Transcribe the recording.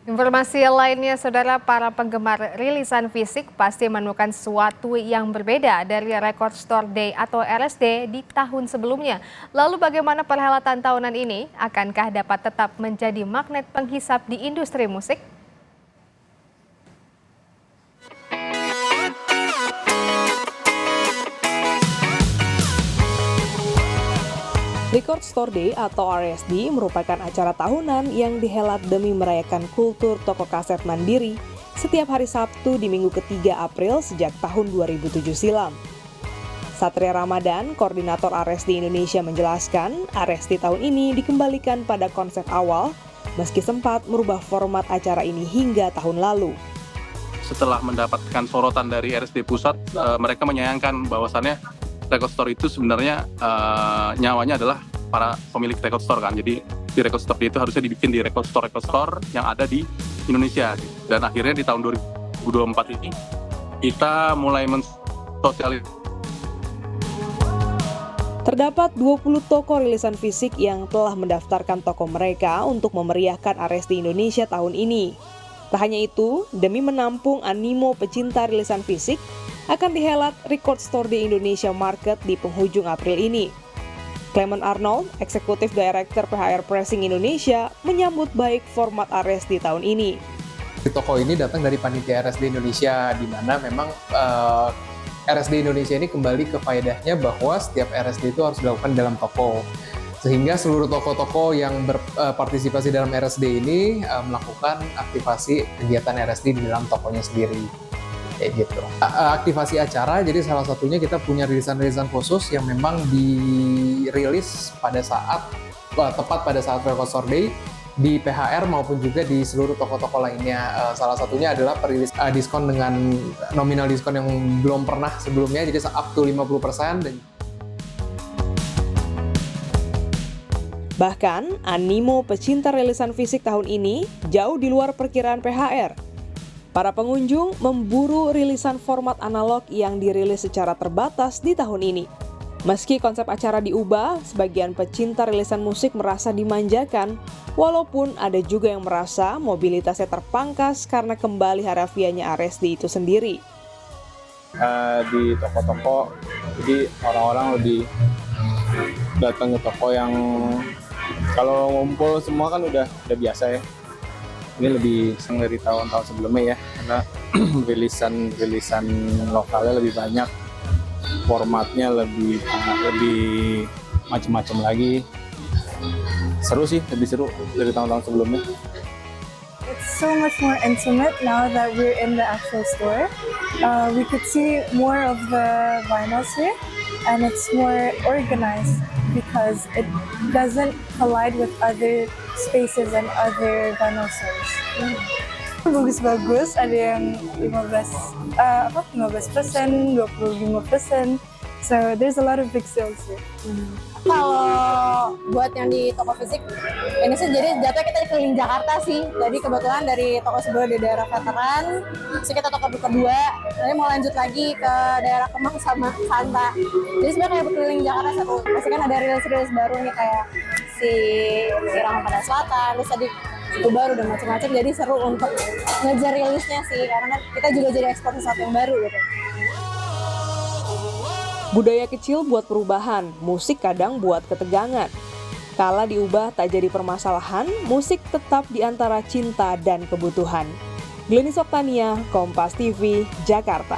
Informasi lainnya, saudara, para penggemar rilisan fisik pasti menemukan sesuatu yang berbeda dari Record Store Day atau RSD di tahun sebelumnya. Lalu bagaimana perhelatan tahunan ini? Akankah dapat tetap menjadi magnet penghisap di industri musik? Record Store Day atau RSD merupakan acara tahunan yang dihelat demi merayakan kultur toko kaset mandiri setiap hari Sabtu di minggu ketiga April sejak tahun 2007 silam. Satria Ramadan, koordinator RSD Indonesia menjelaskan, RSD tahun ini dikembalikan pada konsep awal meski sempat merubah format acara ini hingga tahun lalu. Setelah mendapatkan sorotan dari RSD Pusat, mereka menyayangkan bahwasannya record store itu sebenarnya nyawanya adalah para pemilik record store kan. Jadi di record store itu harusnya dibikin di record store yang ada di Indonesia. Dan akhirnya di tahun 2024 ini kita mulai mensosialisasikan. Terdapat 20 toko rilisan fisik yang telah mendaftarkan toko mereka untuk memeriahkan RSD Indonesia tahun ini. Tak hanya itu, demi menampung animo pecinta rilisan fisik, akan dihelat Record Store Day Indonesia Market di penghujung April ini. Clement Arnold, Eksekutif Director PHR Pressing Indonesia, menyambut baik format RSD tahun ini. Toko ini datang dari panitia RSD Indonesia, di mana memang RSD Indonesia ini kembali ke faedahnya bahwa setiap RSD itu harus dilakukan dalam toko. Sehingga seluruh toko-toko yang berpartisipasi dalam RSD ini melakukan aktivasi kegiatan RSD di dalam tokonya sendiri. Kayak gitu. Aktivasi acara, jadi salah satunya kita punya rilisan-rilisan khusus yang memang dirilis pada saat tepat pada saat Record Store Day di PHR maupun juga di seluruh toko-toko lainnya. Salah satunya adalah perilis diskon dengan nominal diskon yang belum pernah sebelumnya, jadi up to 50%. Bahkan, animo pecinta rilisan fisik tahun ini jauh di luar perkiraan PHR. Para pengunjung memburu rilisan format analog yang dirilis secara terbatas di tahun ini. Meski konsep acara diubah, sebagian pecinta rilisan musik merasa dimanjakan, walaupun ada juga yang merasa mobilitasnya terpangkas karena kembali harafiahnya RSD itu sendiri. Di toko-toko, jadi orang-orang lebih datang ke toko yang kalau ngumpul semua kan udah biasa ya. Ini lebih senang dari tahun-tahun sebelumnya ya, karena rilisan lokalnya lebih banyak, formatnya lebih macam-macam lagi. Seru sih, lebih seru dari tahun-tahun sebelumnya. It's so much more intimate now that we're in the actual store. We could see more of the vinyls here, and it's more organized because it doesn't collide with other spaces and other vinyl stores. Bagus-bagus, ada yang 15%, 25%. So there's a lot of big sales here. Kalau buat yang di toko fisik, ini sih jadi jatuhnya kita di keliling Jakarta sih. Jadi kebetulan dari toko sebelah di daerah Veteran, terus kita toko kedua, nanti mau lanjut lagi ke daerah Kemang sama Santa. Jadi sebenarnya kayak berkeliling Jakarta satu. Pasti kan ada rilis-rilis baru nih kayak si Irama pada Selatan, terus tadi itu baru dan macam-macam. Jadi seru untuk ngejar rilisnya sih, karena kan kita juga jadi ekspor sesuatu yang baru gitu. Budaya kecil buat perubahan, musik kadang buat ketegangan. Kala diubah tak jadi permasalahan, musik tetap di antara cinta dan kebutuhan. Glenis Oktania, Kompas TV, Jakarta.